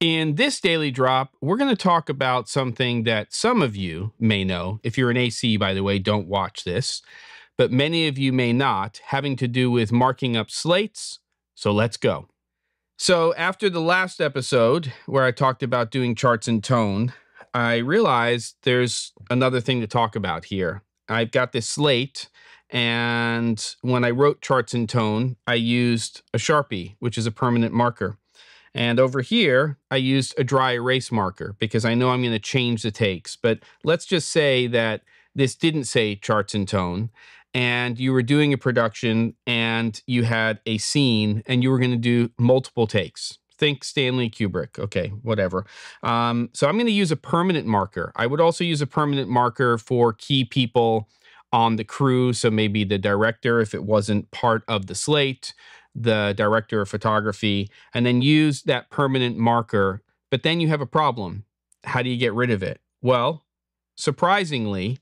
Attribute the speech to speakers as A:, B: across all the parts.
A: In this daily drop, we're going to talk about something that some of you may know. If you're an AC, by the way, don't watch this. But many of you may not, having to do with marking up slates. So let's go. So after the last episode where I talked about doing charts in tone, I realized there's another thing to talk about here. I've got this slate, and when I wrote charts in tone, I used a Sharpie, which is a permanent marker. And over here, I used a dry erase marker because I know I'm going to change the takes. But let's just say that this didn't say charts in tone, and you were doing a production and you had a scene and you were going to do multiple takes. Think Stanley Kubrick. Okay, whatever. So I'm going to use a permanent marker. I would also use a permanent marker for key people on the crew. So maybe the director, if it wasn't part of the slate, the director of photography, and then use that permanent marker. But then you have a problem. How do you get rid of it? Well, surprisingly,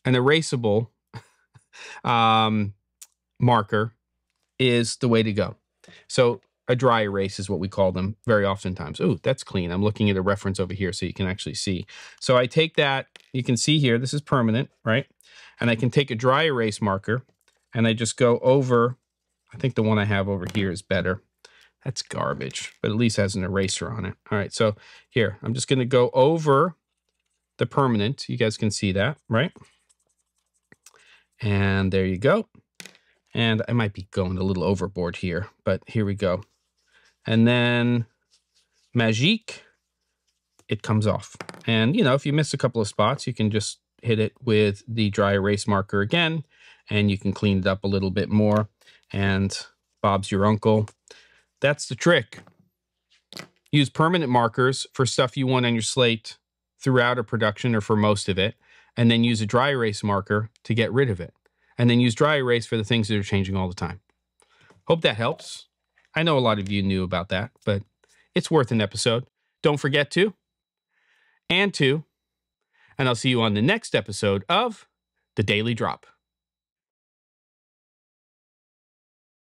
A: an erasable marker is the way to go. So a dry erase is what we call them very oftentimes. Oh, that's clean. I'm looking at a reference over here so you can actually see. So I take that, you can see here, this is permanent, right? And I can take a dry erase marker and I just go over, I think the one I have over here is better. That's garbage, but at least has an eraser on it. All right, so here, I'm just gonna go over the permanent. You guys can see that, right? And there you go. And I might be going a little overboard here, but here we go. And then magique, it comes off. And, you know, if you miss a couple of spots, you can just hit it with the dry erase marker again, and you can clean it up a little bit more. And Bob's your uncle. That's the trick. Use permanent markers for stuff you want on your slate throughout a production or for most of it, and then use a dry erase marker to get rid of it. And then use dry erase for the things that are changing all the time. Hope that helps. I know a lot of you knew about that, but it's worth an episode. Don't forget to, and I'll see you on the next episode of The Daily Drop.